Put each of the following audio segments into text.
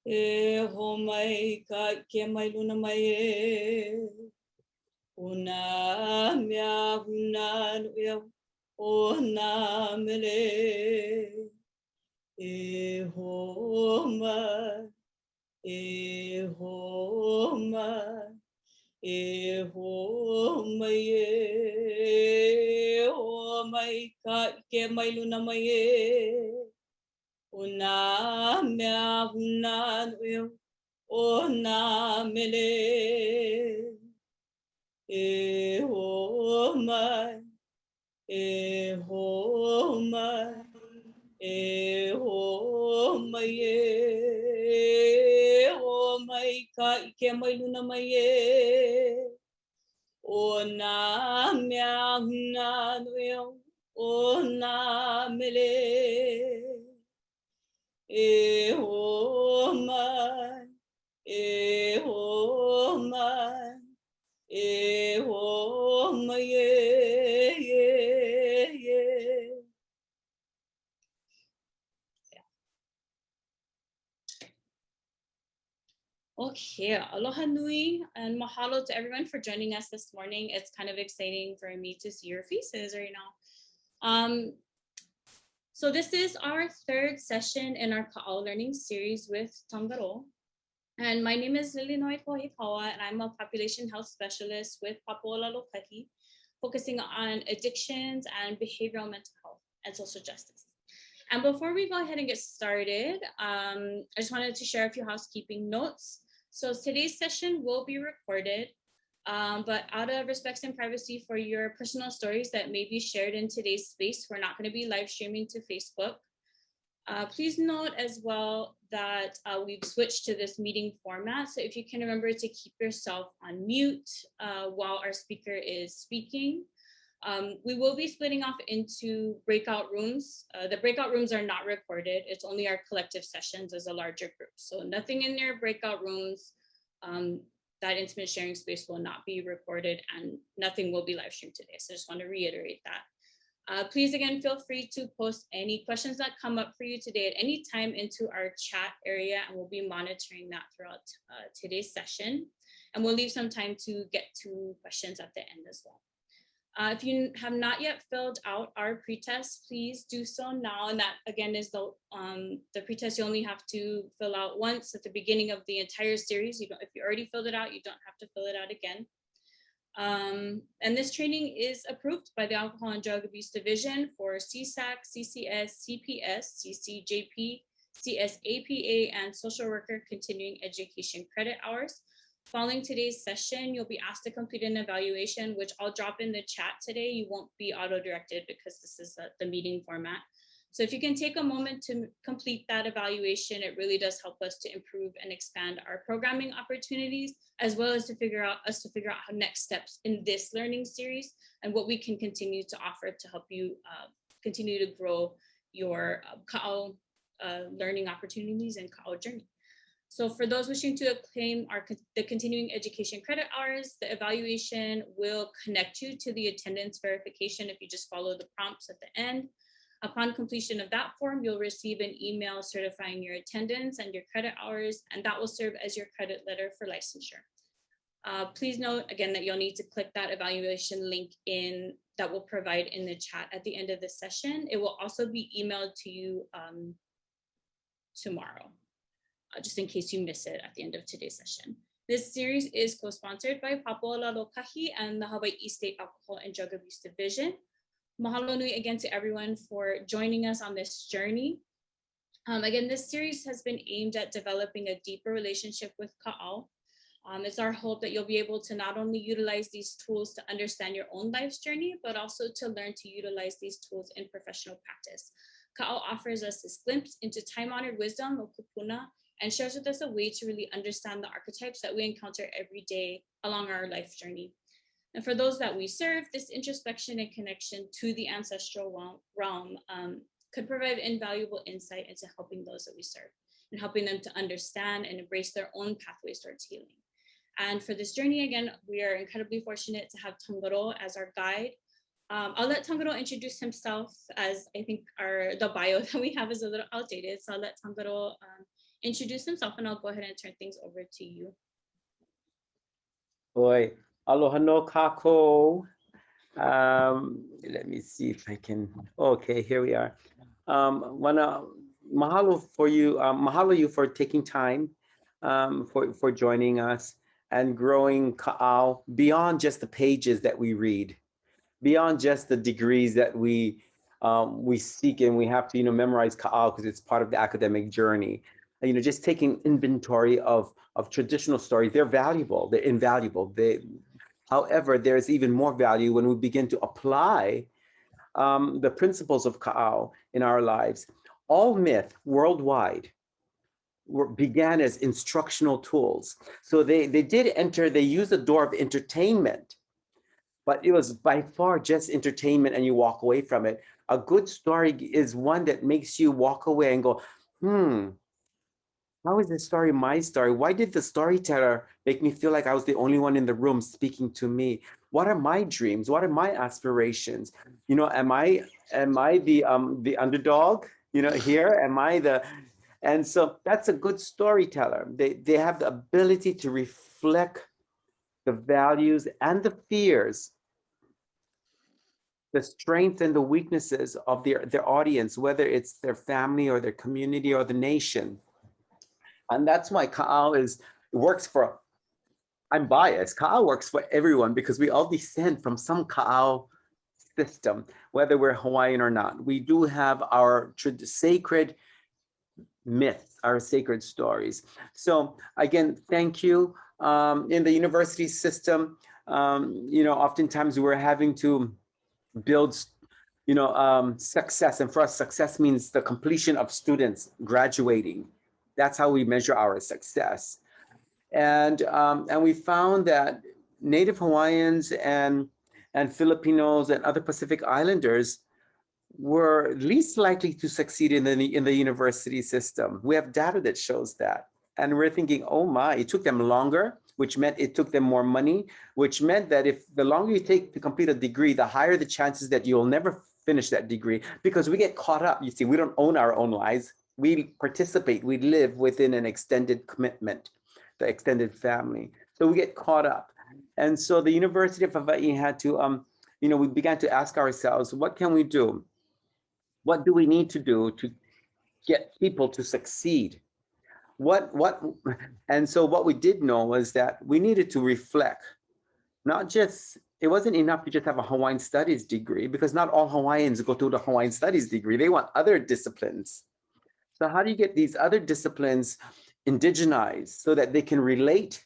E ho mai ka ke mai luna mai e. Una mea huna nuia o na mele. E ho mai, e ho mai, e ho mai e. Ho mai ka ke mai luna mai e. Una mea huna nuia o na mele. E ho mai, e ho mai, e ho mai e. Ho mai ka ike mai luna mai e. O na mea huna nuia o na mele. E ho mai, e ho mai, e ho mai e. Okay, aloha nui and mahalo to everyone for joining us this morning. It's kind of exciting for me to see your faces right now. So this is our third session in our Kaʻao Learning Series with Tangarō. And my name is Lilinoi Kohikawa, and I'm a population health specialist with Papoʻola Lokahi, focusing on addictions and behavioral mental health and social justice. And before we go ahead and get started, I just wanted to share a few housekeeping notes. So today's session will be recorded, but out of respect and privacy for your personal stories that may be shared in today's space, we're not going to be live streaming to Facebook. Please note as well that we've switched to this meeting format. So if you can remember to keep yourself on mute while our speaker is speaking. We will be splitting off into breakout rooms. The breakout rooms are not recorded. It's only our collective sessions as a larger group. So nothing in their breakout rooms. That intimate sharing space will not be recorded and nothing will be live streamed today. So I just want to reiterate that. Please, again, feel free to post any questions that come up for you today at any time into our chat area, and we'll be monitoring that throughout today's session. And we'll leave some time to get to questions at the end as well. If you have not yet filled out our pretest, please do so now. And that, again, is the pretest you only have to fill out once at the beginning of the entire series. If you already filled it out, you don't have to fill it out again. And this training is approved by the Alcohol and Drug Abuse Division for CSAC, CCS, CPS, CCJP, CSAPA, and social worker continuing education credit hours. Following today's session, you'll be asked to complete an evaluation, which I'll drop in the chat today. You won't be auto-directed because this is the meeting format. So if you can take a moment to complete that evaluation, it really does help us to improve and expand our programming opportunities, as well as to figure out how next steps in this learning series and what we can continue to offer to help you continue to grow your Kaʻao learning opportunities and Kaʻao journey. So for those wishing to claim the continuing education credit hours, the evaluation will connect you to the attendance verification if you just follow the prompts at the end. Upon completion of that form, you'll receive an email certifying your attendance and your credit hours, and that will serve as your credit letter for licensure. Please note again that you'll need to click that evaluation link in that we'll provide in the chat at the end of the session. It will also be emailed to you tomorrow, just in case you miss it at the end of today's session. This series is co-sponsored by Papoʻola Lokahi and the Hawaii State Alcohol and Drug Abuse Division. Mahalo nui again to everyone for joining us on this journey. Again, this series has been aimed at developing a deeper relationship with Kaʻao. It's our hope that you'll be able to not only utilize these tools to understand your own life's journey, but also to learn to utilize these tools in professional practice. Kaʻao offers us this glimpse into time-honored wisdom of kupuna and shares with us a way to really understand the archetypes that we encounter every day along our life journey. And for those that we serve, this introspection and connection to the ancestral realm could provide invaluable insight into helping those that we serve and helping them to understand and embrace their own pathways towards healing. And for this journey, again, we are incredibly fortunate to have Tangarō as our guide. I'll let Tangarō introduce himself, as I think the bio that we have is a little outdated. So I'll let Tangarō introduce himself, and I'll go ahead and turn things over to you. Oi, aloha no kako. Let me see if I can. Okay, here we are. Wanna mahalo for you. Mahalo you for taking time for joining us and growing Kaʻao beyond just the pages that we read, beyond just the degrees that we seek, and we have to memorize Kaʻao because it's part of the academic journey. Just taking inventory of traditional stories. They're valuable. They're invaluable. However, there's even more value when we begin to apply the principles of Kaʻao in our lives. All myth worldwide began as instructional tools. So they did enter, they used the door of entertainment, but it was by far just entertainment and you walk away from it. A good story is one that makes you walk away and go, how is this story my story? Why did the storyteller make me feel like I was the only one in the room speaking to me? What are my dreams? What are my aspirations? Am I the underdog? Here, am I the? And so that's a good storyteller. They have the ability to reflect the values and the fears, the strengths and the weaknesses of their audience, whether it's their family or their community or the nation. And that's why Kaʻao works for, I'm biased, Kaʻao works for everyone because we all descend from some Kaʻao system, whether we're Hawaiian or not. We do have our sacred myths, our sacred stories. So again, thank you. In the university system, oftentimes we're having to build success. And for us, success means the completion of students graduating. That's how we measure our success. And we found that Native Hawaiians and Filipinos and other Pacific Islanders were least likely to succeed in the university system. We have data that shows that. And we're thinking, oh my, it took them longer, which meant it took them more money, which meant that if the longer you take to complete a degree, the higher the chances that you'll never finish that degree, because we get caught up. You see, we don't own our own lives. We participate, we live within an extended commitment, the extended family. So we get caught up. And so the University of Hawaii had to, we began to ask ourselves, what can we do? What do we need to do to get people to succeed? And so what we did know was that we needed to reflect, not just, it wasn't enough to just have a Hawaiian studies degree, because not all Hawaiians go through the Hawaiian studies degree. They want other disciplines. So how do you get these other disciplines indigenized so that they can relate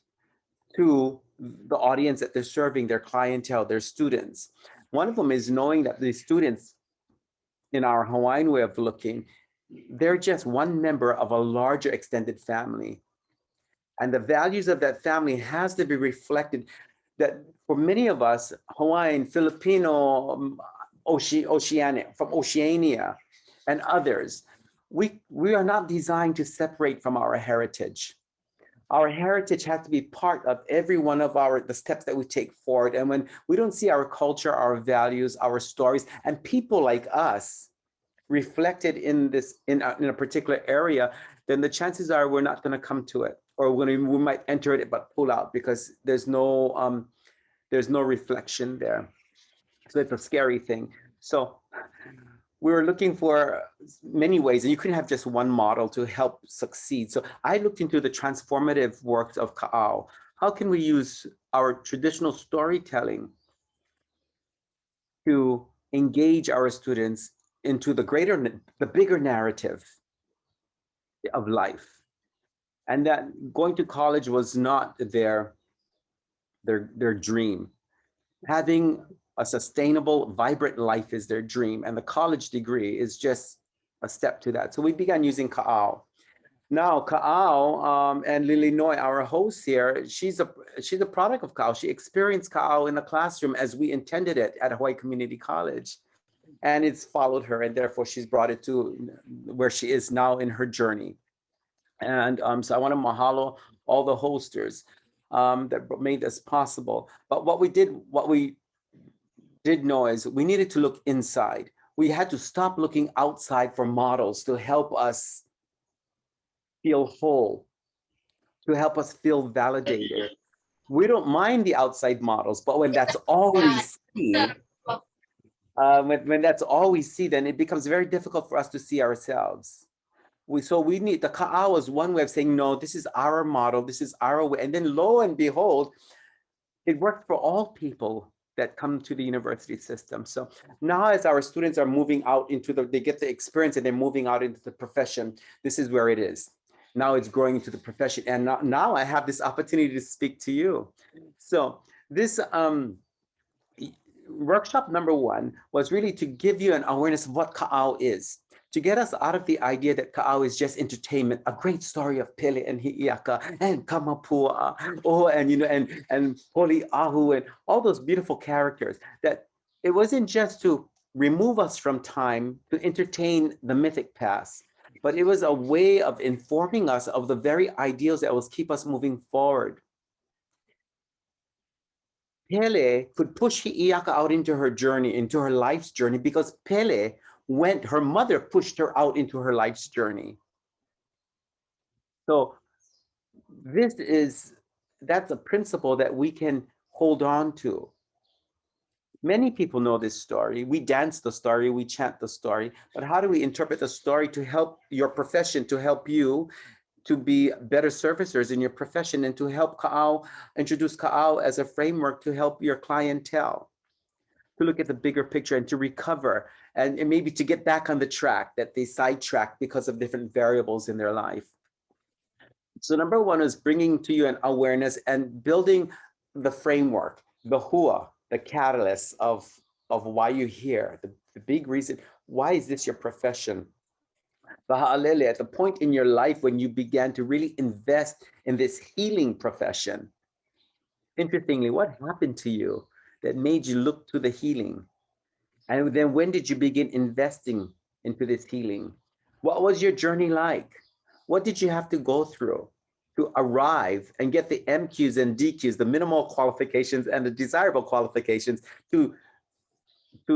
to the audience that they're serving, their clientele, their students? One of them is knowing that the students in our Hawaiian way of looking, they're just one member of a larger extended family. And the values of that family has to be reflected. That for many of us, Hawaiian, Filipino, Oceanic, from Oceania and others, we are not designed to separate from our heritage. Our heritage has to be part of every one of the steps that we take forward. And when we don't see our culture, our values, our stories, and people like us reflected in a particular area, then the chances are we're not going to come to it, or we might enter it but pull out because there's no reflection there. So it's a scary thing. So we were looking for many ways, and you couldn't have just one model to help succeed. So I looked into the transformative works of Kaʻao. How can we use our traditional storytelling to engage our students into the bigger narrative of life? And that going to college was not their dream. Having a sustainable, vibrant life is their dream, and the college degree is just a step to that. So we began using Kaʻao. Now Kaʻao and Lily Noi, our host here, she's a product of Kaʻao. She experienced Kaʻao in the classroom as we intended it at Hawaii Community College, and it's followed her, and therefore she's brought it to where she is now in her journey. And so I want to mahalo all the hosters that made this possible. But what we did know is we needed to look inside. We had to stop looking outside for models to help us feel whole, to help us feel validated. We don't mind the outside models, but when that's all we see, when that's all we see, then it becomes very difficult for us to see ourselves. We need the Kaʻao as one way of saying, no, this is our model, this is our way. And then lo and behold, it worked for all people that come to the university system. So now as our students are moving out into they get the experience and they're moving out into the profession, this is where it is. Now it's growing into the profession. And now I have this opportunity to speak to you. So this workshop number one was really to give you an awareness of what Kaʻao is, to get us out of the idea that Kaʻao is just entertainment, a great story of Pele and Hi'iaka and Kamapua, and Poliahu and all those beautiful characters, that it wasn't just to remove us from time to entertain the mythic past, but it was a way of informing us of the very ideals that will keep us moving forward. Pele could push Hi'iaka out into her journey, into her life's journey, because Pele her mother pushed her out into her life's journey. So that's a principle that we can hold on to. Many people know this story. We dance the story, we chant the story, but how do we interpret the story to help your profession, to help you to be better servicers in your profession, and to help introduce Kaʻao as a framework to help your clientele, to look at the bigger picture and to recover, and maybe to get back on the track that they sidetracked because of different variables in their life. So number one is bringing to you an awareness and building the framework, the hua, the catalyst of why you're here, the big reason, why is this your profession? The ha'alele, at the point in your life when you began to really invest in this healing profession. Interestingly, what happened to you that made you look to the healing? And then when did you begin investing into this healing? What was your journey like? What did you have to go through to arrive and get the MQs and DQs, the minimal qualifications and the desirable qualifications to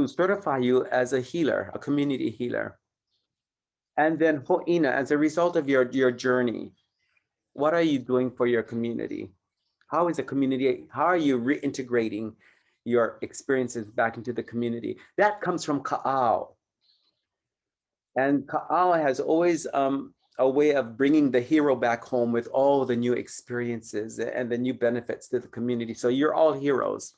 certify you as a healer, a community healer? And then ho'ina, as a result of your journey, what are you doing for your community? How are you reintegrating your experiences back into the community? That comes from Kaʻao. And Kaʻao has always a way of bringing the hero back home with all the new experiences and the new benefits to the community. So you're all heroes.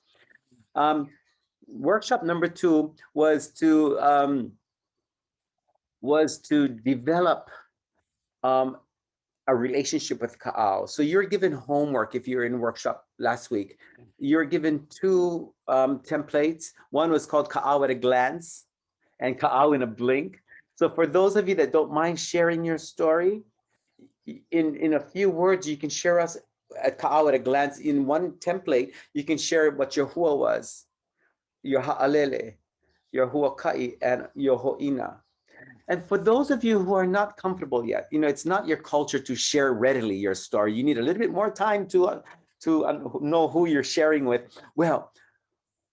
Workshop number two was to develop a relationship with Kaʻao. So you're given homework if you're in workshop last week. You're given two templates. One was called Kaʻao at a glance and Kaʻao in a blink. So for those of you that don't mind sharing your story, in a few words, you can share us at Kaʻao at a glance. In one template, you can share what your hua was, your ha'alele, your huaka'i, and your ho'ina. And for those of you who are not comfortable yet, it's not your culture to share readily your story. You need a little bit more time to know who you're sharing with. Well,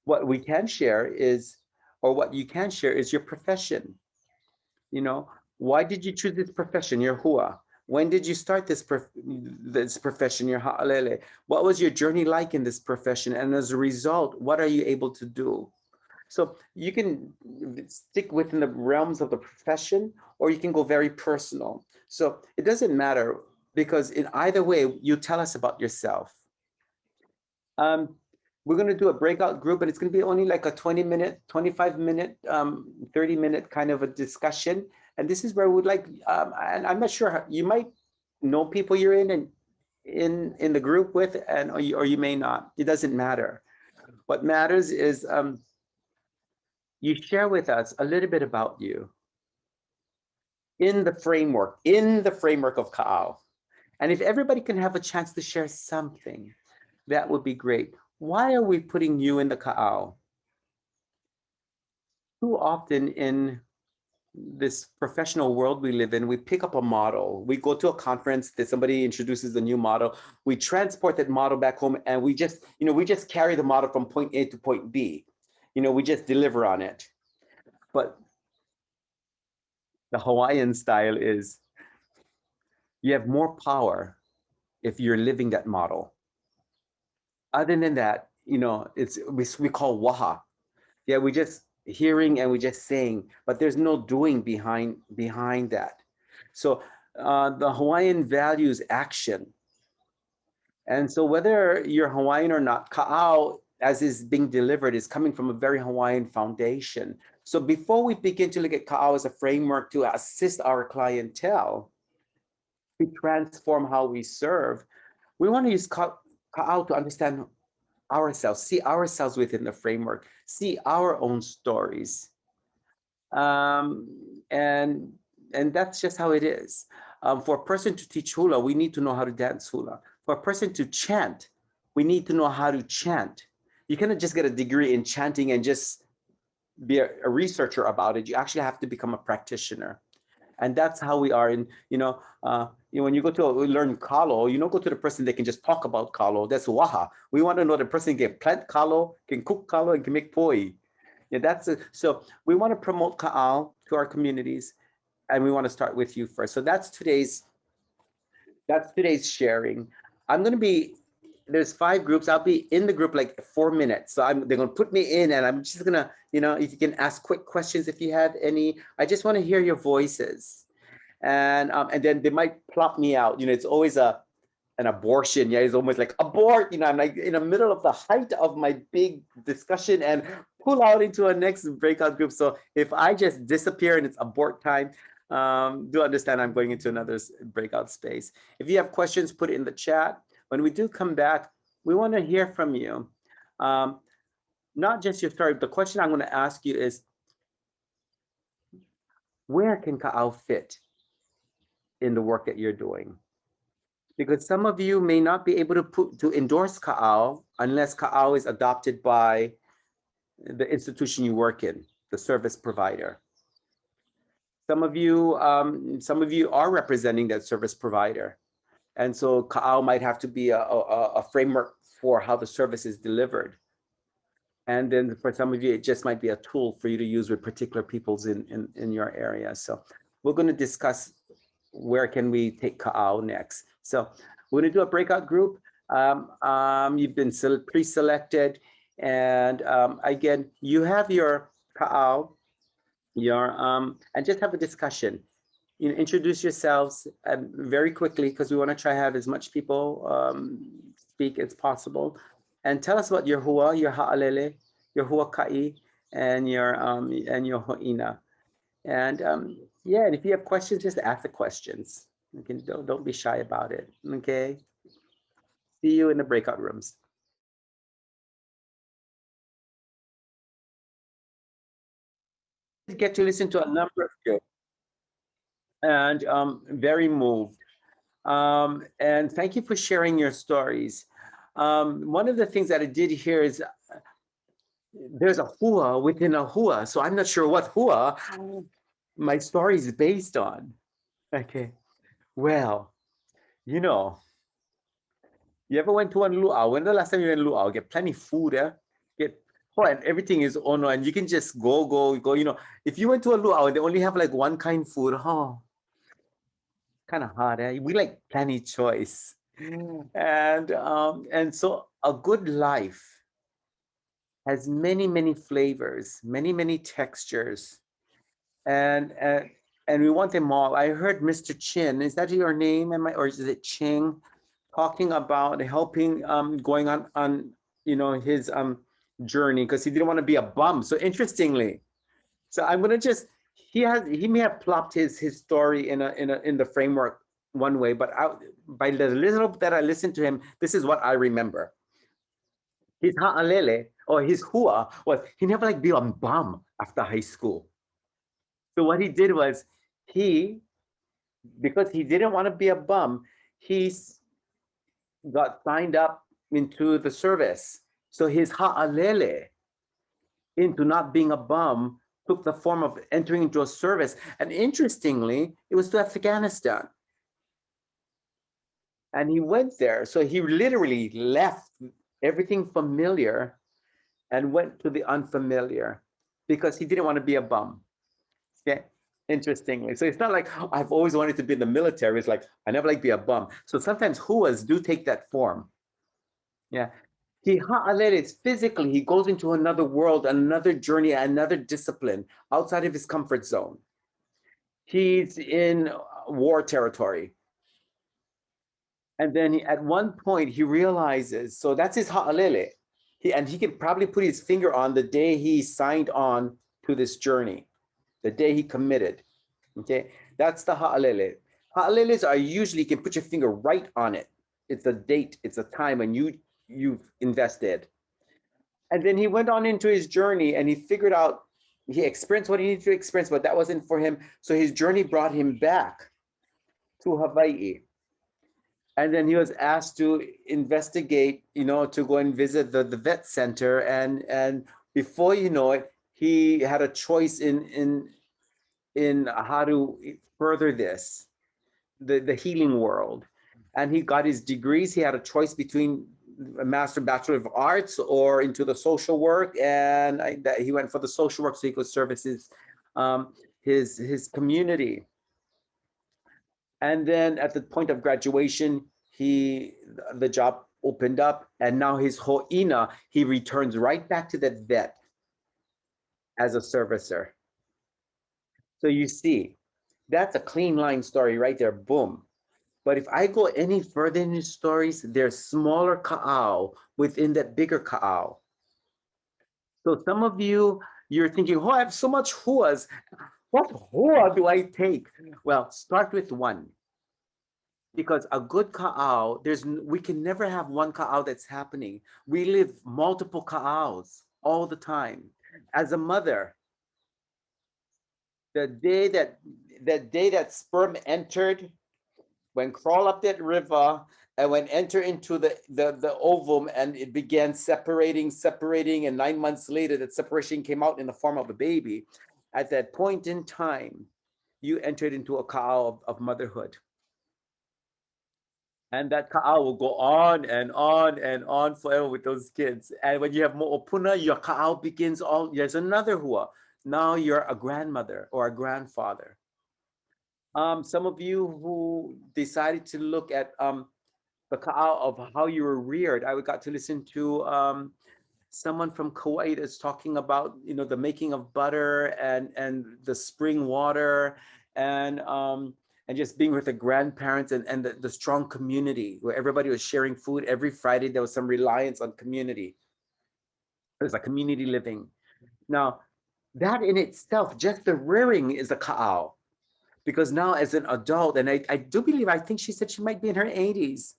what we can share is, or what you can share is your profession. Why did you choose this profession, your hua? When did you start this profession, your ha'alele? What was your journey like in this profession? And as a result, what are you able to do? So you can stick within the realms of the profession, or you can go very personal. So it doesn't matter, because in either way, you tell us about yourself. We're going to do a breakout group, and it's going to be only like a 20-minute, 25-minute, 30-minute kind of a discussion. And this is where we'd like, and I'm not sure, you might know people you're in the group with, or you may not. It doesn't matter. What matters is you share with us a little bit about you in the framework of Kaʻao. And if everybody can have a chance to share something, that would be great. Why are we putting you in the Kaʻao? Too often in this professional world we live in, we pick up a model. We go to a conference that somebody introduces a new model. We transport that model back home, and we just carry the model from point A to point B. We just deliver on it. But the Hawaiian style is You have more power if you're living that model. Other than that, you know, we call waha. Yeah, we just hearing and we just saying, but there's no doing behind that. So the Hawaiian values action. And so whether you're Hawaiian or not, Kaʻao, as is being delivered, is coming from a very Hawaiian foundation. So before we begin to look at Kaʻao as a framework to assist our clientele, to transform how we serve, we want to use Kaʻao to understand ourselves, see ourselves within the framework, see our own stories. And that's just how it is. For a person to teach hula, we need to know how to dance hula. For a person to chant, we need to know how to chant. You cannot just get a degree in chanting and just be a researcher about it. You actually have to become a practitioner. And that's how we are in, when you go to learn kalo, you don't go to the person that can just talk about kalo. That's waha. We want to know the person can plant kalo, can cook kalo, and can make poi. Yeah, that's it. So we want to promote Kaʻao to our communities, and we want to start with you first. So that's today's sharing. I'm going to be, there's 5 groups. I'll be in the group like 4 minutes. So they're going to put me in, and I'm just going to, if you can ask quick questions if you have any. I just want to hear your voices. And then they might plop me out. It's always an abortion. Yeah, it's almost like abort. I'm like in the middle of the height of my big discussion and pull out into a next breakout group. So if I just disappear and it's abort time, do understand I'm going into another breakout space. If you have questions, put it in the chat. When we do come back, we want to hear from you. Not just your story. The question I'm going to ask you is, where can Kaʻao fit in the work that you're doing? Because some of you may not be able to endorse Kaʻao unless Kaʻao is adopted by the institution you work in, the service provider. Some of you are representing that service provider. And so Kaʻao might have to be a framework for how the service is delivered. And then for some of you, it just might be a tool for you to use with particular peoples in your area. So we're going to discuss where can we take Kaʻao next. So we're going to do a breakout group. You've been pre-selected. And again, you have your Kaʻao, and just have a discussion. Introduce yourselves very quickly, because we want to try to have as much people speak as possible. And tell us about your hua, your ha'alele, your huaka'i, and your ho'ina. And yeah, and if you have questions, just ask the questions. Okay, don't be shy about it. Okay. See you in the breakout rooms. Get to listen to a number of you, and very moved. And thank you for sharing your stories. One of the things that I did hear is there's a hua within a hua. So I'm not sure what hua my story is based on. Okay. Well, you ever went to one luau? When the last time you went to luau? Get plenty of food, and everything is ono, and you can just go. If you went to a luau and they only have like one kind of food, kind of hard, We like plenty choice. And so a good life has many flavors, many textures, and we want them all. I heard Mr. Chin, is that your name? Or is it Ching, talking about helping going on his journey, because he didn't want to be a bum. So interestingly, so I'm gonna just he may have plopped his story in the framework one way, but by the little that I listened to him, this is what I remember. His ha'alele, or his hua, was he never like be a bum after high school. So what he did was because he didn't want to be a bum, he got signed up into the service. So his ha'alele into not being a bum took the form of entering into a service. And interestingly, it was to Afghanistan. And he went there. So he literally left everything familiar and went to the unfamiliar because he didn't want to be a bum. Okay. Interestingly. So it's not like, "Oh, I've always wanted to be in the military." It's like, I never like to be a bum. So sometimes huas do take that form. Yeah. He ha'alele, physically, he goes into another world, another journey, another discipline outside of his comfort zone. He's in war territory. And then at one point he realizes, so that's his ha'alele. And he can probably put his finger on the day he signed on to this journey, the day he committed. Okay, that's the ha'alele. Ha'aleles are usually, you can put your finger right on it. It's a date, it's a time when you've invested. And then he went on into his journey and he figured out, he experienced what he needed to experience, but that wasn't for him. So his journey brought him back to Hawaii. And then he was asked to investigate, to go and visit the vet center. And before you know it, he had a choice in how to further this, the healing world. And he got his degrees. He had a choice between a master bachelor of arts or into the social work. And he went for the social work so he could service his community. And then at the point of graduation, the job opened up, and now his ho'ina, he returns right back to that vet as a servicer. So you see, that's a clean line story right there, boom. But if I go any further in the stories, there's smaller kaʻao within that bigger kaʻao. So some of you, you're thinking, oh, I have so much huas. What hua do I take? Well, start with one. Because a good kaʻao, we can never have one kaʻao that's happening. We live multiple kaʻaos all the time. As a mother, the day that sperm entered, when crawl up that river, and when enter into the ovum, and it began separating, and 9 months later, that separation came out in the form of a baby. At that point in time, you entered into a kaʻao of motherhood. And that kaʻao will go on and on and on forever with those kids. And when you have mo'opuna, your kaʻao begins there's another hua. Now you're a grandmother or a grandfather. Some of you who decided to look at the kaʻao of how you were reared, I got to listen to someone from Kuwait is talking about, the making of butter and the spring water and just being with the grandparents and the strong community where everybody was sharing food. Every Friday, there was some reliance on community. There's a community living. Now, that in itself, just the rearing is a kaʻao. Because now as an adult, and I do believe, I think she said she might be in her 80s.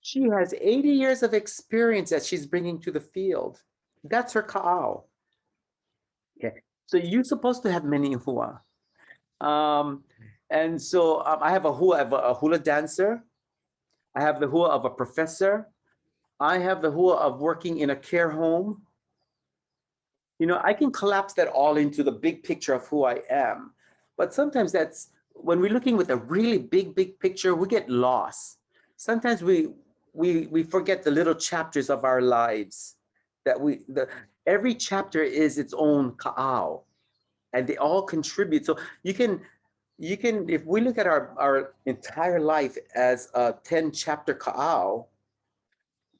She has 80 years of experience that she's bringing to the field. That's her kaʻao. Okay, so you're supposed to have many hua. And so I have a hua of a hula dancer. I have the hua of a professor. I have the hua of working in a care home. I can collapse that all into the big picture of who I am. But sometimes that's when we're looking with a really big picture, we get lost. Sometimes we forget the little chapters of our lives that every chapter is its own kaʻao, and they all contribute. So you can, if we look at our entire life as a 10-chapter kaʻao,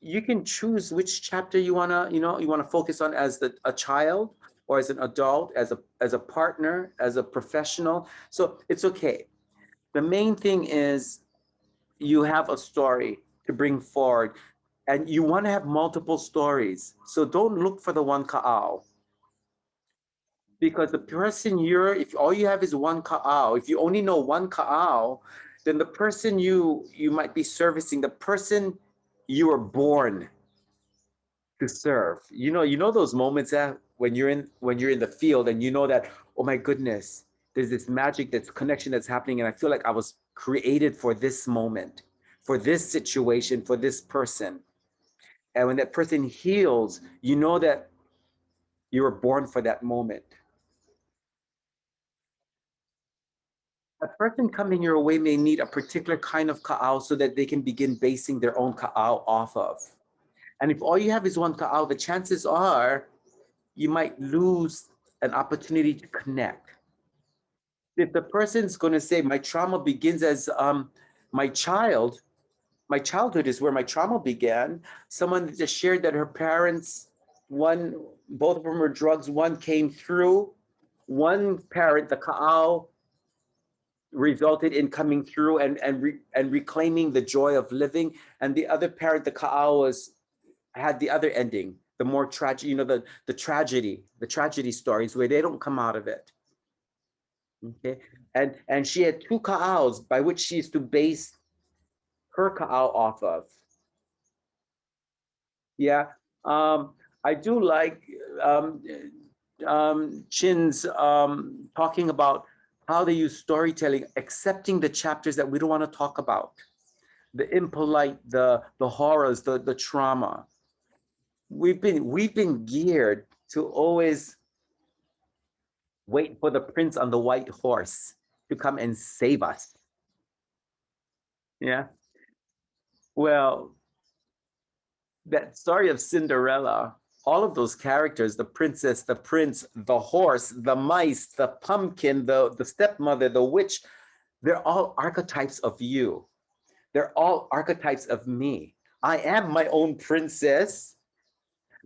you can choose which chapter you wanna focus on as a child or as an adult, as a partner, as a professional. So it's okay. The main thing is you have a story to bring forward, and you want to have multiple stories. So don't look for the one kaʻao. Because the person if all you have is one kaʻao, if you only know one kaʻao, then the person you might be servicing, the person you were born to serve. Those moments that when you're in the field and you know that, oh my goodness, there's this magic, that's connection that's happening, and I feel like I was created for this moment, for this situation, for this person. And when that person heals, you know that you were born for that moment. A person coming your way may need a particular kind of kaʻao so that they can begin basing their own kaʻao off of. And if all you have is one kaʻao, the chances are you might lose an opportunity to connect. if the person's going to say my trauma begins as my childhood is where my trauma began. Someone just shared that her parents, both of them were drugs. One came through. One parent, the Kaʻao, resulted in coming through and reclaiming the joy of living, and the other parent, the Kaʻao, had the other ending, the more tragic, the tragedy stories where they don't come out of it. Okay, and she had two Kaʻaos by which she used to base her Kaʻao off of. Yeah, I do like Chin's talking about how they use storytelling, accepting the chapters that we don't want to talk about, the impolite, the horrors, the trauma. We've been geared to always wait for the prince on the white horse to come and save us. Yeah. Well, that story of Cinderella, all of those characters, the princess, the prince, the horse, the mice, the pumpkin, the stepmother, the witch, they're all archetypes of you. They're all archetypes of me. I am my own princess,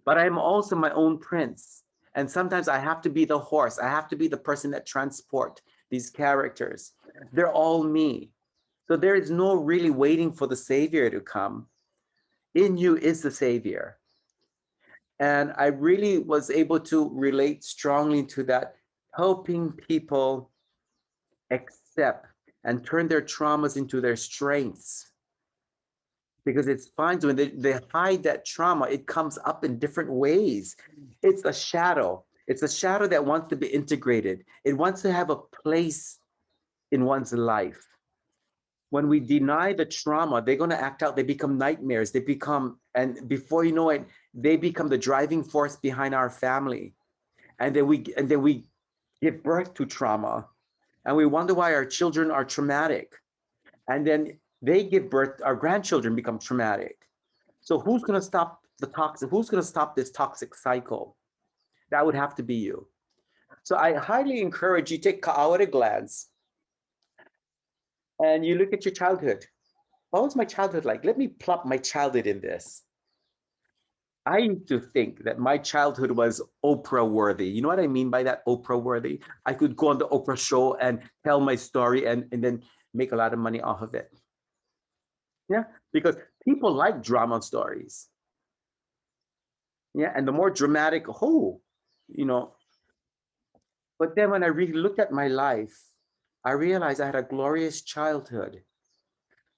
but I'm also my own prince. And sometimes I have to be the horse. I have to be the person that transport these characters. They're all me. So there is no really waiting for the savior to come. In you is the savior. And I really was able to relate strongly to that, helping people accept and turn their traumas into their strengths. Because it's fine when they hide that trauma, it comes up in different ways. It's a shadow. It's a shadow that wants to be integrated. It wants to have a place in one's life. When we deny the trauma, they're going to act out. They become nightmares. And before you know it, they become the driving force behind our family. And then we give birth to trauma. And we wonder why our children are traumatic. And then they give birth, our grandchildren become traumatic. So who's going to stop the toxic? Who's going to stop this toxic cycle? That would have to be you. So I highly encourage you take Kaʻao at a glance and you look at your childhood. What was my childhood like? Let me plop my childhood in this. I used to think that my childhood was Oprah worthy. You know what I mean by that, Oprah worthy? I could go on the Oprah show and tell my story and then make a lot of money off of it. Yeah, because people like drama stories. Yeah, and the more dramatic, But then when I really looked at my life, I realized I had a glorious childhood.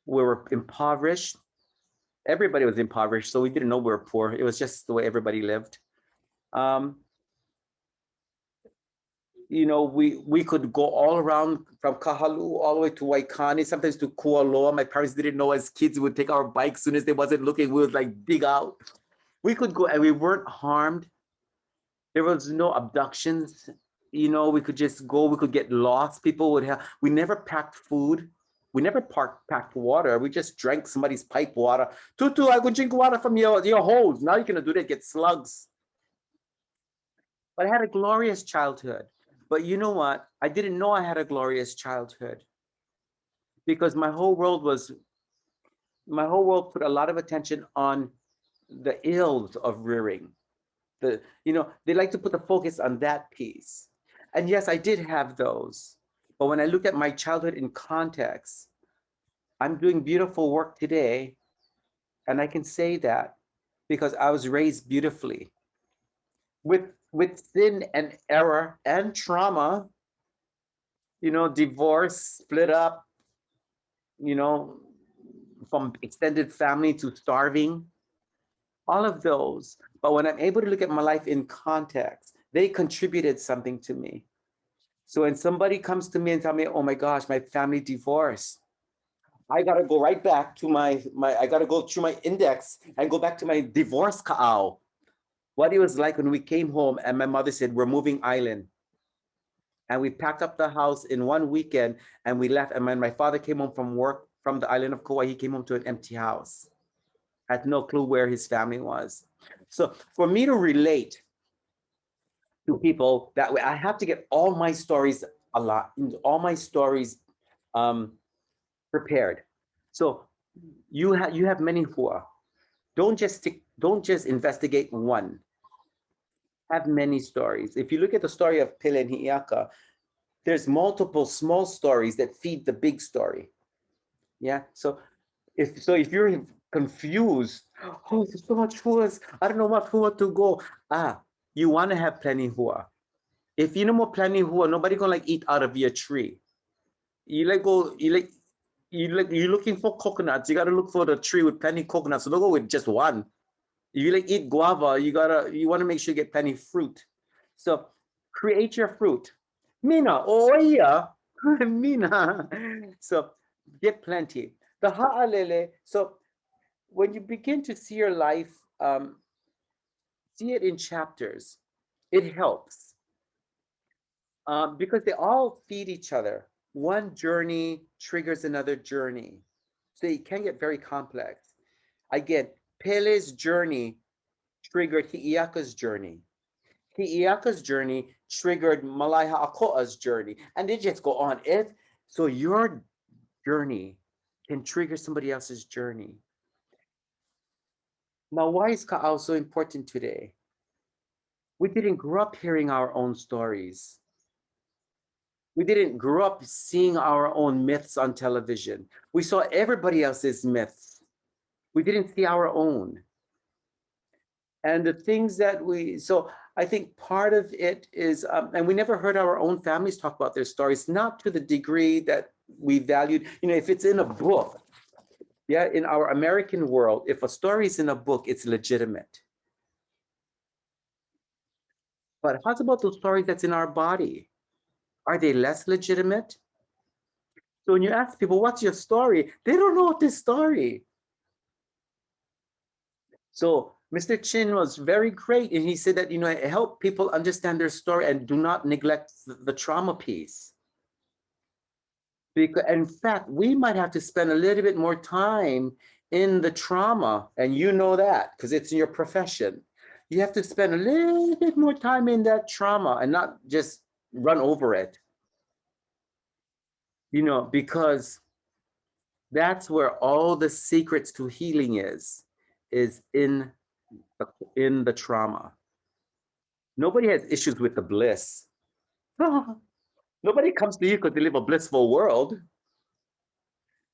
We were impoverished. Everybody was impoverished, so we didn't know we were poor. It was just the way everybody lived. We could go all around from Kahalu all the way to Waikani, sometimes to Kualoa. My parents didn't know as kids, we would take our bikes. As soon as they wasn't looking, we would like dig out. We could go and we weren't harmed. There was no abductions. We could just go, we could get lost. We never packed food. We never packed water. We just drank somebody's pipe water. Tutu, I could drink water from your hose. Now you're going to do that, get slugs. But I had a glorious childhood. But you know what? I didn't know I had a glorious childhood because my whole world put a lot of attention on the ills of rearing. They like to put the focus on that piece. And yes, I did have those. But when I look at my childhood in context, I'm doing beautiful work today. And I can say that because I was raised beautifully. With sin and error and trauma, divorce, split up, from extended family to starving, all of those. But when I'm able to look at my life in context, they contributed something to me. So when somebody comes to me and tell me, oh my gosh, my family divorced, I gotta go right back to I gotta go through my index and go back to my divorce Kaʻao. What it was like when we came home and my mother said, we're moving island. And we packed up the house in one weekend and we left. And when my father came home from work from the island of Kauai, he came home to an empty house. Had no clue where his family was. So for me to relate to people that way, I have to get all my stories a lot. All my stories prepared. So you have many hua. Don't just investigate one. Have many stories. If you look at the story of Pele and Hi'iaka, there's multiple small stories that feed the big story. Yeah. So if you're confused, oh, there's so much huas, I don't know what hua to go. You want to have plenty hua. If you know more plenty hua, nobody gonna like eat out of your tree. You're looking for coconuts. You gotta look for the tree with plenty coconuts. So don't go with just one. If you like eat guava, you want to make sure you get plenty fruit. So create your fruit. Mina, oh yeah, Mina. So get plenty. The ha'alele. So when you begin to see your life, see it in chapters. It helps because they all feed each other. One journey triggers another journey. So it can get very complex. Again, Pele's journey triggered Hi'iaka's journey. Hi'iaka's journey triggered Malaiha Ako'a's journey. And they just go on. So your journey can trigger somebody else's journey. Now, why is Kaʻao so important today? We didn't grow up hearing our own stories. We didn't grow up seeing our own myths on television. We saw everybody else's myths. We didn't see our own. And the things that so I think part of it is, and we never heard our own families talk about their stories, not to the degree that we valued, if it's in a book, yeah, in our American world, if a story is in a book, it's legitimate. But how about those stories that's in our body? Are they less legitimate? So when you ask people, what's your story? They don't know this story. So Mr. Chin was very great. And he said that, help people understand their story and do not neglect the trauma piece. Because in fact, we might have to spend a little bit more time in the trauma. And you know that because it's in your profession. You have to spend a little bit more time in that trauma and not just run over it. Because that's where all the secrets to healing is in the trauma. Nobody has issues with the bliss. Nobody comes to you because they live a blissful world.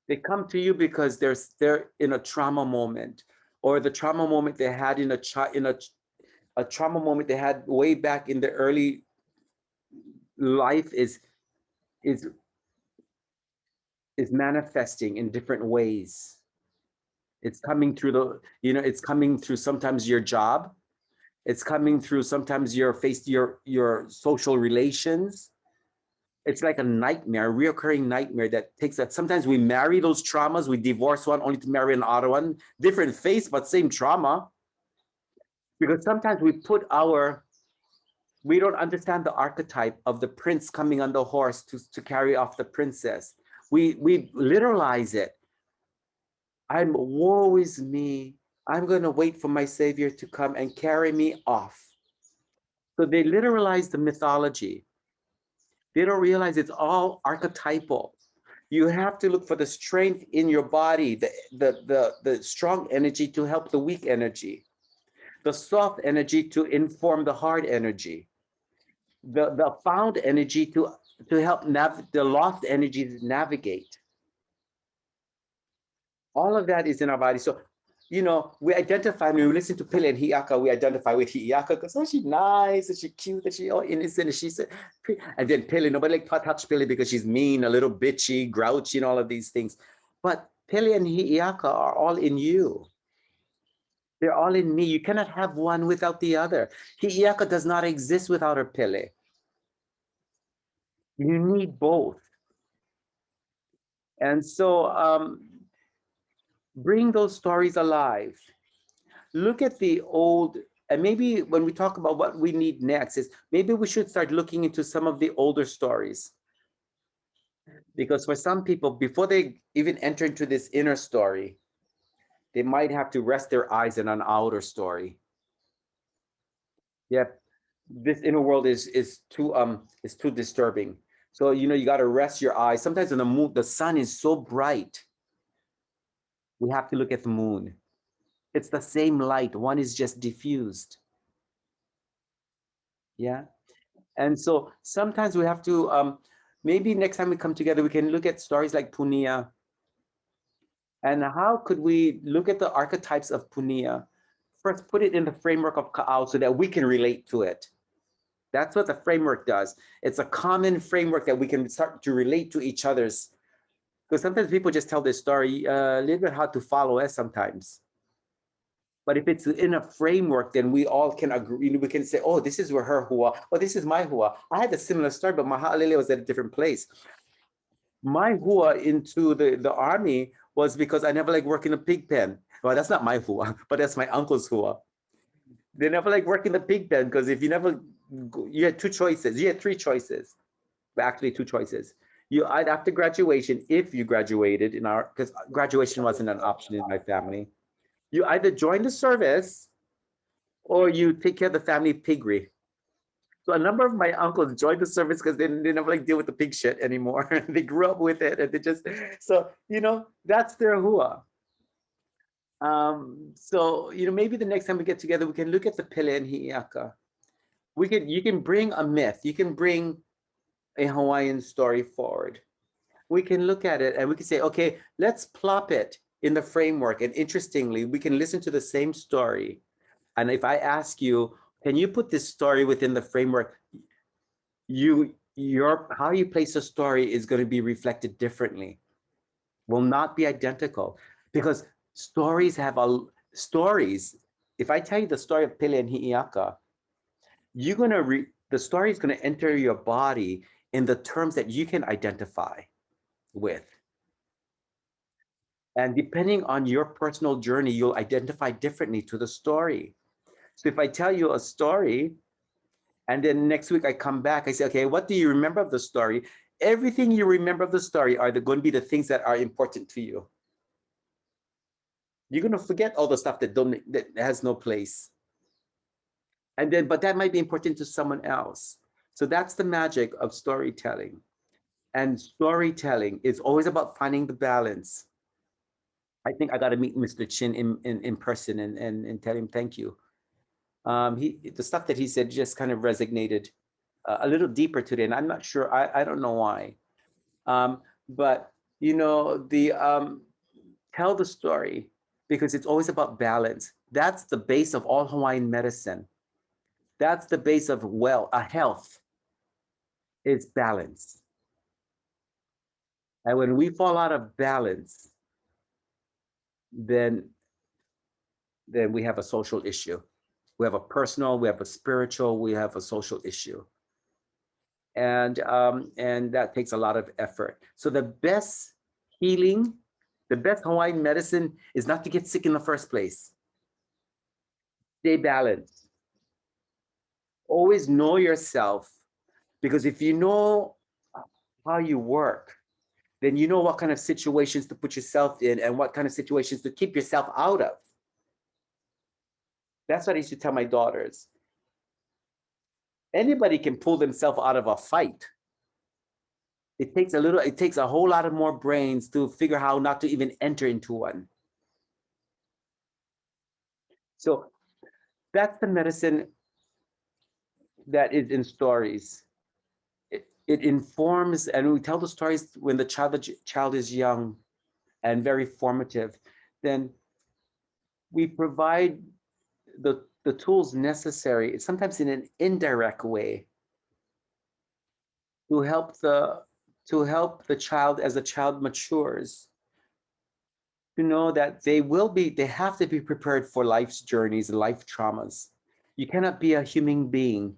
They come to you because they're in a trauma moment, or the trauma moment they had in a trauma moment they had way back in the early life is manifesting in different ways. It's coming through it's coming through sometimes your job. It's coming through sometimes your social relations. It's like a nightmare, a reoccurring nightmare that takes that. Sometimes we marry those traumas, we divorce one only to marry another one, different face, but same trauma. Because sometimes we don't understand the archetype of the prince coming on the horse to carry off the princess. We literalize it. Woe is me. I'm going to wait for my savior to come and carry me off. So they literalize the mythology. They don't realize it's all archetypal. You have to look for the strength in your body, the strong energy to help the weak energy, the soft energy to inform the hard energy, the found energy to help the lost energy to navigate. All of that is in our body. So, we identify, when we listen to Pele and Hi'iaka, we identify with Hi'iaka because, oh, she's nice and she's cute and she's all innocent and she's, and then Pele, nobody like touch Pele because she's mean, a little bitchy, grouchy, and all of these things. But Pele and Hi'iaka are all in you. They're all in me. You cannot have one without the other. Hi'iaka does not exist without her Pele. You need both. And so bring those stories alive. Look at the old, and maybe when we talk about what we need next is maybe we should start looking into some of the older stories. Because for some people, before they even enter into this inner story, they might have to rest their eyes on an outer story. Yeah, this inner world is too disturbing. So, you know, you got to rest your eyes. Sometimes when the sun is so bright, we have to look at the moon. It's the same light. One is just diffused. Yeah. And so sometimes we have to, maybe next time we come together, we can look at stories like Punia. And how could we look at the archetypes of Punia? First, put it in the framework of Kaʻao so that we can relate to it. That's what the framework does. It's a common framework that we can start to relate to each other's. Because sometimes people just tell this story a little bit hard to follow sometimes. But if it's in a framework, then we all can agree. We can say, oh, this is where her hua, oh, this is my hua. I had a similar story, but my ha'alele was at a different place. My hua into the army was because I never like work in a pig pen. Well, that's not my hua, but that's my uncle's hua. They never like work in the pig pen because if you never, you had two choices. You had three choices, but actually two choices. You either after graduation, if you graduated in our, because graduation wasn't an option in my family, you either join the service or you take care of the family piggery. So a number of my uncles joined the service because they never like deal with the pig shit anymore. They grew up with it and they just, so, you know, that's their hua. So, you know, maybe the next time we get together, we can look at the pele and hi'iaka. You can bring a myth, you can bring a Hawaiian story forward. We can look at it and we can say, okay, let's plop it in the framework. And interestingly, we can listen to the same story. And if I ask you, can you put this story within the framework? How you place a story is going to be reflected differently, will not be identical, because stories have stories. If I tell you the story of Pele and Hi'iaka, the story is going to enter your body in the terms that you can identify with. And depending on your personal journey, you'll identify differently to the story. So if I tell you a story, and then next week I come back, I say, okay, what do you remember of the story? Everything you remember of the story are going to be the things that are important to you. You're going to forget all the stuff that has no place. And then, but that might be important to someone else. So that's the magic of storytelling. And storytelling is always about finding the balance. I think I got to meet Mr. Chin in person and tell him thank you. The stuff that he said just kind of resonated a little deeper today, and I'm not sure. I don't know why. But you know, tell the story, because it's always about balance. That's the base of all Hawaiian medicine. That's the base of health. Is balance. And when we fall out of balance, then we have a social issue. We have a personal, we have a spiritual, we have a social issue. And that takes a lot of effort. So the best healing, the best Hawaiian medicine is not to get sick in the first place. Stay balanced. Always know yourself, because if you know how you work, then you know what kind of situations to put yourself in and what kind of situations to keep yourself out of. That's what I used to tell my daughters. Anybody can pull themselves out of a fight. It takes a whole lot of more brains to figure out how not to even enter into one. So that's the medicine that is in stories. It informs, and we tell the stories when the child is young and very formative. Then we provide the tools necessary, sometimes in an indirect way, to help the child as the child matures, to know that they have to be prepared for life's journeys and life traumas. You cannot be a human being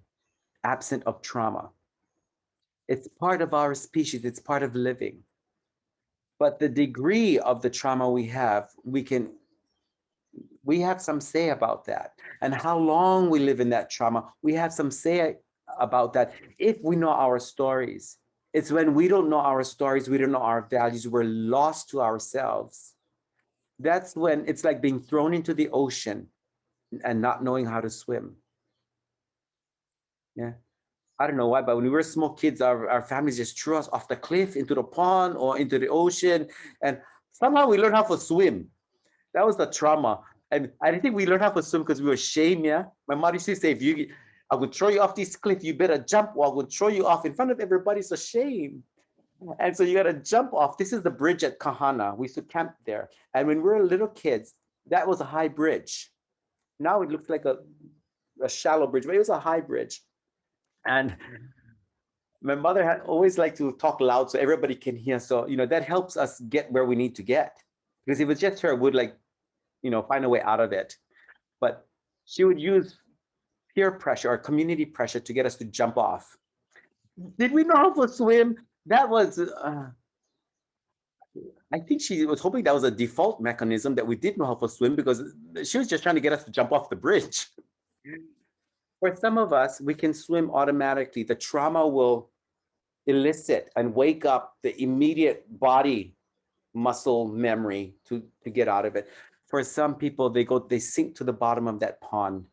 absent of trauma. It's part of our species, it's part of living. But the degree of the trauma we have some say about that. And how long we live in that trauma, we have some say about that if we know our stories. It's when we don't know our stories, we don't know our values, we're lost to ourselves. That's when it's like being thrown into the ocean and not knowing how to swim. Yeah. I don't know why, but when we were small kids, our families just threw us off the cliff into the pond or into the ocean. And somehow we learned how to swim. That was the trauma. And I think we learned how to swim because we were ashamed, yeah. My mother used to say, I would throw you off this cliff, you better jump, or I would throw you off in front of everybody. It's a shame. And so you got to jump off. This is the bridge at Kahana. We used to camp there. And when we were little kids, that was a high bridge. Now it looks like a shallow bridge, but it was a high bridge. And my mother had always liked to talk loud so everybody can hear. So, that helps us get where we need to get. Because if it was just her, we'd find a way out of it. But she would use peer pressure or community pressure to get us to jump off. Did we know how to swim? That was, I think she was hoping that was a default mechanism that we did know how to swim because she was just trying to get us to jump off the bridge. For some of us, we can swim automatically. The trauma will elicit and wake up the immediate body muscle memory to get out of it. For some people, they sink to the bottom of that pond.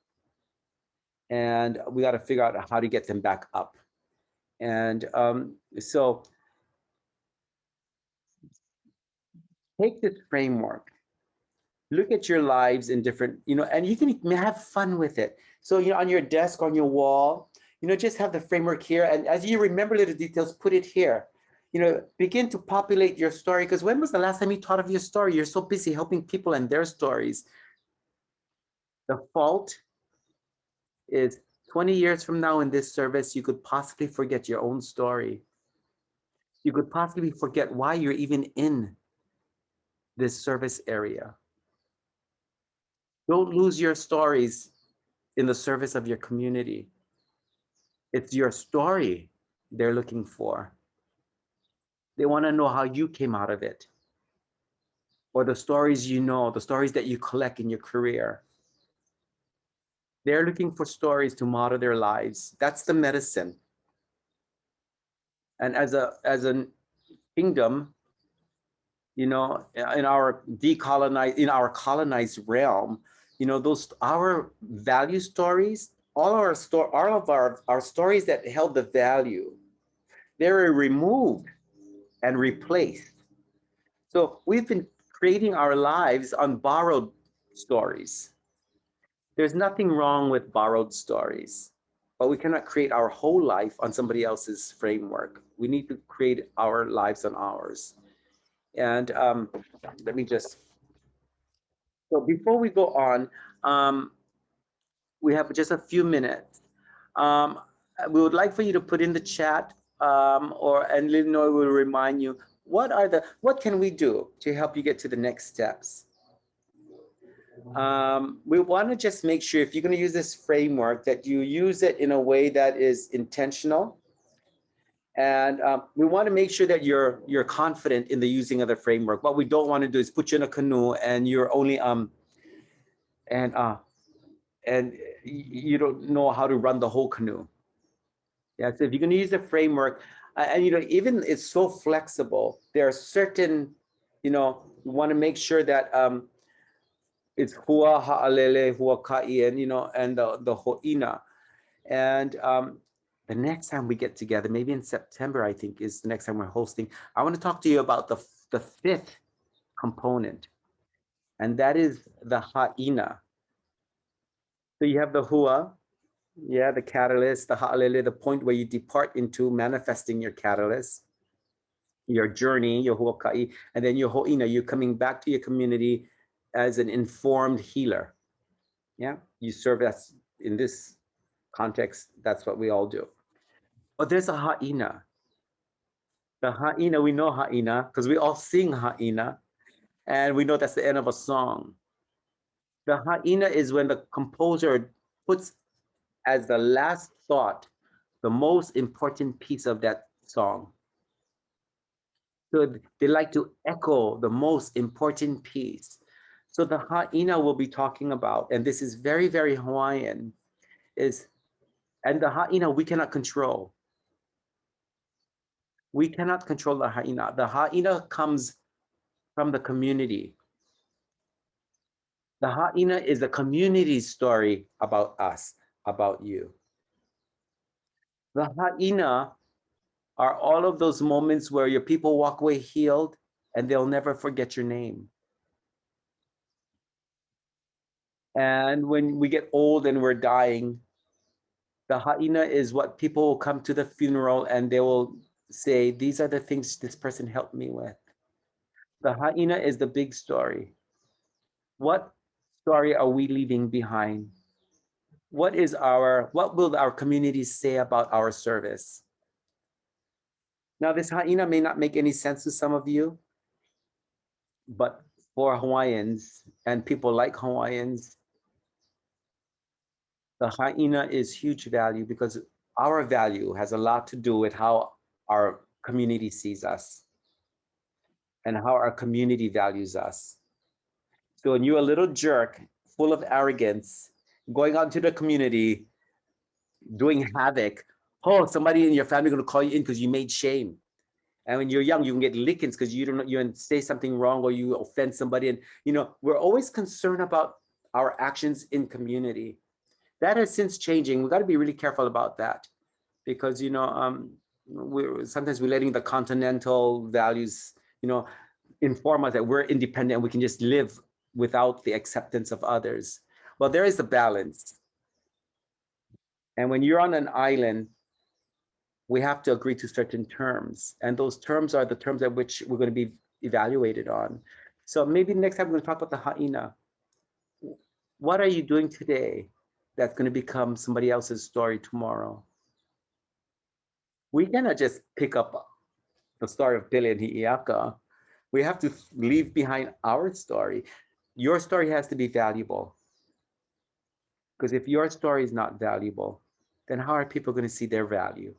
And we got to figure out how to get them back up. And so take this framework, look at your lives in different, and you can have fun with it. So, on your desk, on your wall, just have the framework here. And as you remember little details, put it here. Begin to populate your story. Because when was the last time you thought of your story? You're so busy helping people and their stories. The fault is 20 years from now in this service, you could possibly forget your own story. You could possibly forget why you're even in this service area. Don't lose your stories in the service of your community. It's your story they're looking for. They want to know how you came out of it, or the stories the stories that you collect in your career. They're looking for stories to model their lives. That's the medicine. And as a kingdom, in our colonized realm, those our value stories, all of our stories that held the value, they're removed and replaced. So we've been creating our lives on borrowed stories. There's nothing wrong with borrowed stories, but we cannot create our whole life on somebody else's framework. We need to create our lives on ours. And let me just, so before we go on, we have just a few minutes. We would like for you to put in the chat, and Linoy will remind you, what can we do to help you get to the next steps? We want to just make sure if you're going to use this framework that you use it in a way that is intentional. And we want to make sure that you're confident in the using of the framework. What we don't want to do is put you in a canoe and you're only and you don't know how to run the whole canoe. Yeah, so if you're going to use the framework, and even it's so flexible, there are certain, you want to make sure that it's hua ha'alele, hua ka'i, and the ho'ina. And the next time we get together, maybe in September, I think is the next time we're hosting, I want to talk to you about the fifth component, and that is the ha'ina. So you have the hua, the catalyst, the ha'alele, the point where you depart into manifesting your catalyst, your journey, your huaka'i, and then your ho'ina, you're coming back to your community as an informed healer. Yeah, you serve as, in this context, that's what we all do. But there's a ha'ina. The ha'ina, we know ha'ina because we all sing ha'ina, and we know that's the end of a song. The ha'ina is when the composer puts as the last thought the most important piece of that song. So they like to echo the most important piece. So the ha'ina we'll be talking about, and this is very, very Hawaiian, and the ha'ina we cannot control. We cannot control the ha'ina. The ha'ina comes from the community. The ha'ina is the community story about us, about you. The ha'ina are all of those moments where your people walk away healed and they'll never forget your name. And when we get old and we're dying, the ha'ina is what people will come to the funeral and they will say, these are the things this person helped me with. The ha'ina is the big story. What story are we leaving behind? What will our communities say about our service? Now, this ha'ina may not make any sense to some of you, but for Hawaiians and people like Hawaiians, the ha'ina is huge value because our value has a lot to do with how our community sees us and how our community values us. So when you're a little jerk, full of arrogance, going out into the community, doing havoc, oh, somebody in your family going to call you in because you made shame. And when you're young, you can get lickings because you don't know, you say something wrong or you offend somebody. And we're always concerned about our actions in community. That has since changing. We got to be really careful about that because sometimes we're letting the continental values, inform us that we're independent and we can just live without the acceptance of others. Well, there is a balance. And when you're on an island, we have to agree to certain terms. And those terms are the terms at which we're going to be evaluated on. So maybe next time we're going to talk about the ha'ina. What are you doing today that's going to become somebody else's story tomorrow? We cannot just pick up the story of Pele and Hi'iaka. We have to leave behind our story. Your story has to be valuable. Because if your story is not valuable, then how are people going to see their value?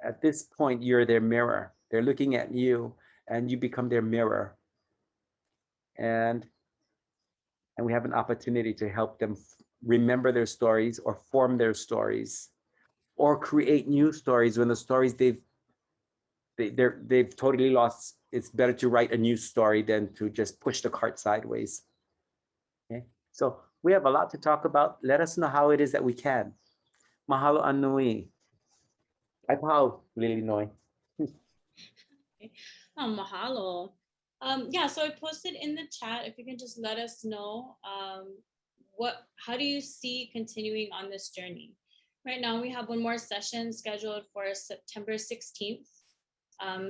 At this point, you're their mirror. They're looking at you and you become their mirror. And we have an opportunity to help them remember their stories or form their stories or create new stories when the stories they've totally lost. It's better to write a new story than to just push the cart sideways. Okay, so we have a lot to talk about. Let us know how it is that we can. Mahalo anui. Ai pau, Lilinoy. Mahalo. Yeah, so I posted in the chat if you can just let us know how do you see continuing on this journey? Right now we have one more session scheduled for September 16th,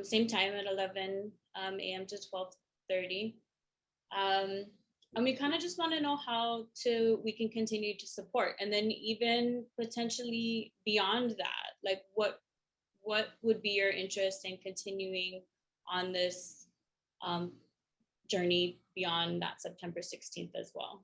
same time at 11 a.m. to 12:30. And we kind of just want to know how we can continue to support, and then even potentially beyond that, like what would be your interest in continuing on this journey beyond that September 16th as well.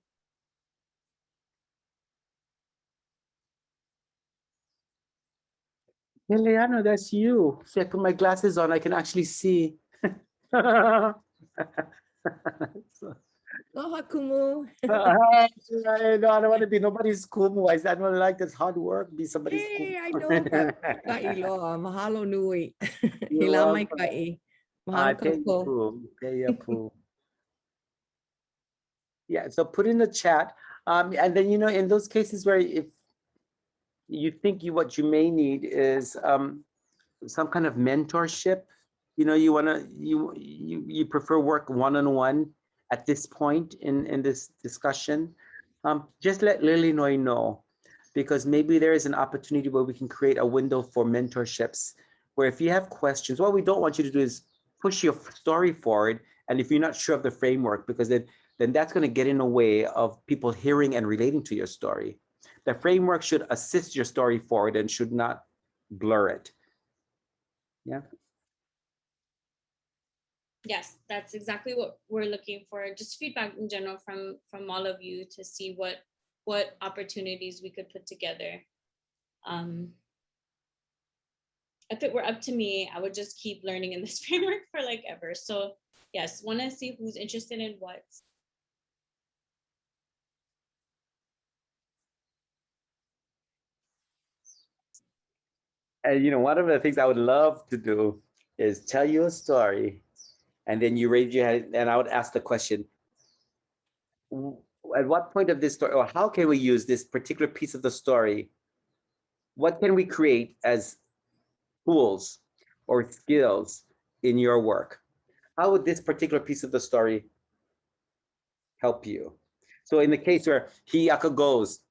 Hey, Leanna, that's you. See, I put my glasses on, I can actually see. Aloha, kumu. I don't want to be nobody's kumu. I don't like this hard work. Be somebody's Hey, kumu. I know, but kai loa, mahalo nui. You're Hila mai welcome. kai. Mahalo kako. Yeah, so put in the chat. And then, in those cases where if you think what you may need is some kind of mentorship, you prefer work one-on-one at this point in this discussion, just let Lilinoy know, because maybe there is an opportunity where we can create a window for mentorships where if you have questions, what we don't want you to do is push your story forward. And if you're not sure of the framework, because then that's going to get in the way of people hearing and relating to your story. The framework should assist your story forward and should not blur it. Yeah. Yes, that's exactly what we're looking for. Just feedback in general from all of you to see what opportunities we could put together. If it were up to me, I would just keep learning in this framework for like ever. So yes, want to see who's interested in what. And one of the things I would love to do is tell you a story, and then you raise your hand, and I would ask the question, at what point of this story, or how can we use this particular piece of the story? what can we create as tools or skills in your work? How would this particular piece of the story help you? So in the case where Hiyaka goes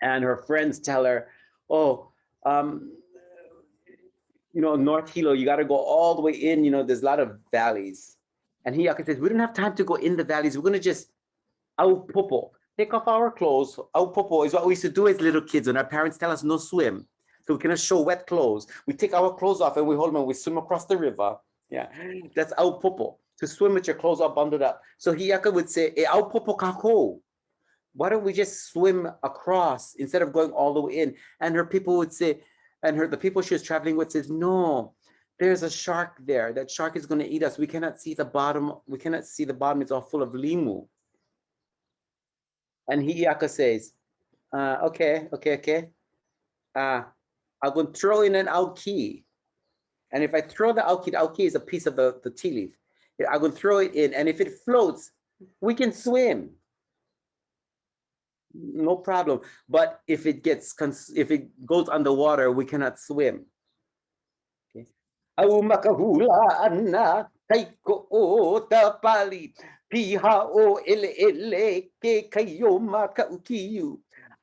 and her friends tell her, oh, North Hilo, you got to go all the way in, there's a lot of valleys. And Hiyaka says, we don't have time to go in the valleys. We're going to just au popo, take off our clothes. Au popo is what we used to do as little kids when our parents tell us no swim. So we cannot show wet clothes. We take our clothes off and we hold them and we swim across the river. Yeah, that's au popo, to swim with your clothes all bundled up. So Hiyaka would say, e au popo kako. Why don't we just swim across instead of going all the way in? And her people would say, the people she was traveling with says, no, there's a shark there. That shark is going to eat us. We cannot see the bottom. We cannot see the bottom. It's all full of limu. And Hiyaka says, okay. I'm going to throw in an aoki. And if I throw the aoki is a piece of the tea leaf. I'm going to throw it in. And if it floats, we can swim. No problem. But if it goes underwater, we cannot swim. Okay. Au makahula ana kaiko o tapali piha o ele ke kayo makaukiu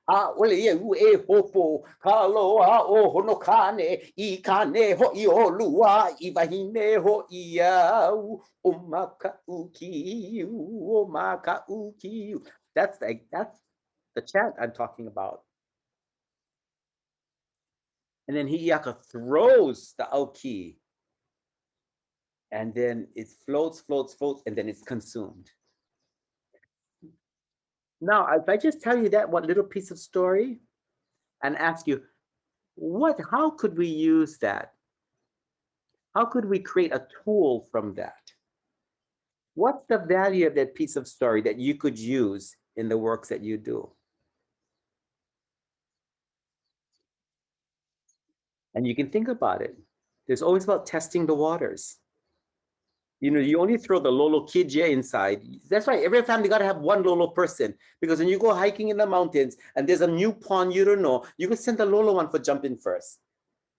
a ole e hopo kaloa o honokane I kane ho I o lua I wahine ho ia o makaukiu o makaukiu. That's the chant I'm talking about. And then Hiyaka throws the aoki. And then it floats, and then it's consumed. Now, if I just tell you that one little piece of story and ask you, how could we use that? How could we create a tool from that? What's the value of that piece of story that you could use in the works that you do? And you can think about it. There's always about testing the waters. You only throw the lolo kidje inside. That's right. Every family got to have one lolo person, because when you go hiking in the mountains and there's a new pond you don't know, you can send the lolo one for jumping first.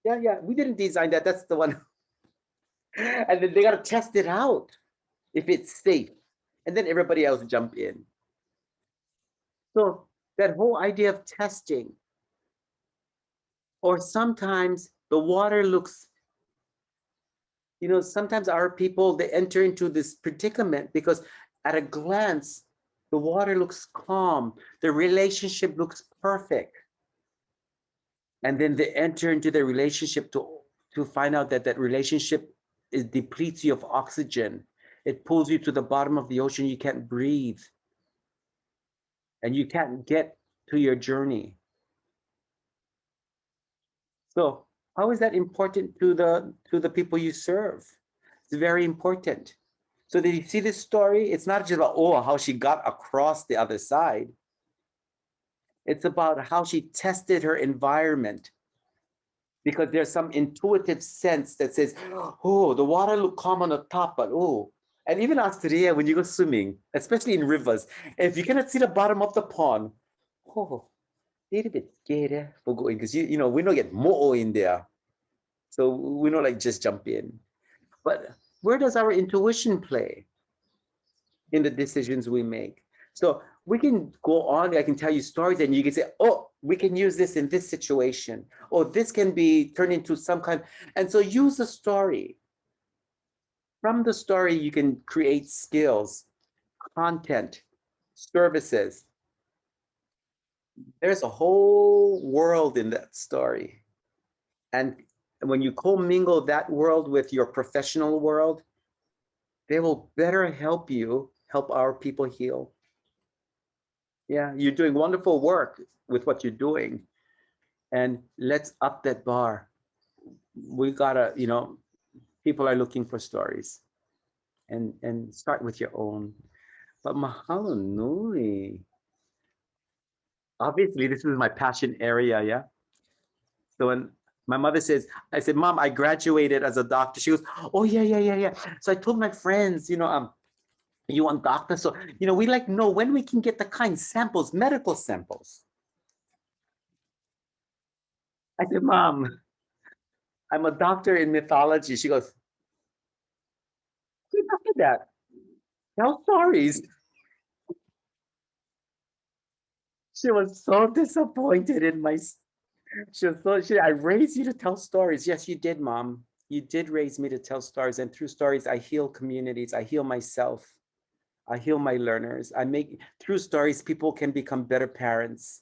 Yeah. We didn't design that. That's the one. And then they got to test it out if it's safe. And then everybody else jump in. So that whole idea of testing, or sometimes the water looks, sometimes our people, they enter into this predicament because at a glance, the water looks calm, the relationship looks perfect. And then they enter into the relationship to find out that relationship depletes you of oxygen. It pulls you to the bottom of the ocean. You can't breathe. And you can't get to your journey. So how is that important to the people you serve? It's very important. So did you see this story? It's not just about, how she got across the other side. It's about how she tested her environment, because there's some intuitive sense that says, the water look calm on the top, but and even Australia, when you go swimming, especially in rivers, if you cannot see the bottom of the pond, little bit scary for going, because we don't get mo'o in there. So we don't just jump in. But where does our intuition play in the decisions we make? So we can go on, I can tell you stories and you can say, we can use this in this situation, or this can be turned into some kind. And so use the story. From the story, you can create skills, content, services. There's a whole world in that story. And when you commingle that world with your professional world, they will better help you help our people heal. Yeah, you're doing wonderful work with what you're doing. And let's up that bar. We gotta, people are looking for stories. And start with your own. But mahalo nui. Obviously, this is my passion area, yeah? So when my mother says, I said, Mom, I graduated as a doctor. She goes, oh, yeah. So I told my friends, you want doctor? So, we know when we can get the kind samples, medical samples. I said, Mom, I'm a doctor in mythology. She goes, "Who after that? Tell stories." She was so disappointed in my. She was so. I raised you to tell stories. Yes, you did, Mom. You did raise me to tell stories, and through stories, I heal communities. I heal myself. I heal my learners. I make through stories, people can become better parents,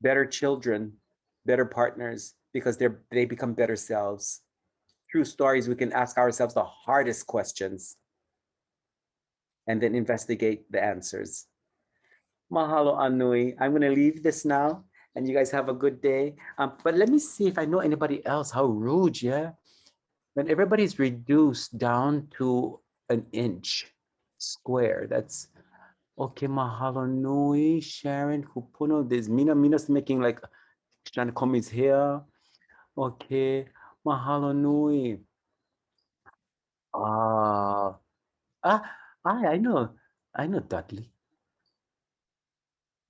better children, better partners because they become better selves. Through stories, we can ask ourselves the hardest questions and then investigate the answers. Mahalo Anui. I'm going to leave this now and you guys have a good day. But let me see if I know anybody else. How rude, yeah? When everybody's reduced down to an inch square, that's okay. Mahalo nui, Sharon, Kupuno. There's Mina's making like trying to comb his hair. Okay, mahalo nui. Ah, ah, I know Dudley.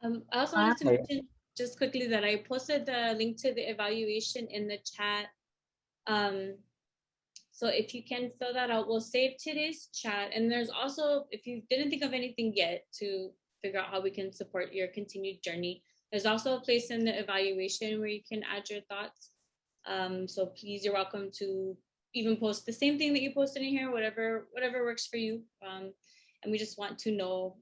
I also wanted to Hi. mention just quickly that I posted the link to the evaluation in the chat. So if you can fill that out, we'll save today's chat. And there's also, if you didn't think of anything yet to figure out how we can support your continued journey, there's also a place in the evaluation where you can add your thoughts. So please, you're welcome to even post the same thing that you posted in here, whatever works for you. And we just want to know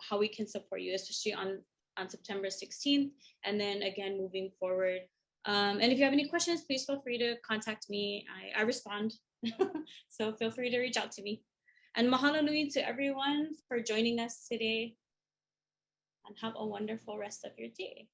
how we can support you, especially on September 16th. And then again, moving forward. And if you have any questions, please feel free to contact me. I respond. So feel free to reach out to me. And mahalo nui to everyone for joining us today. And have a wonderful rest of your day.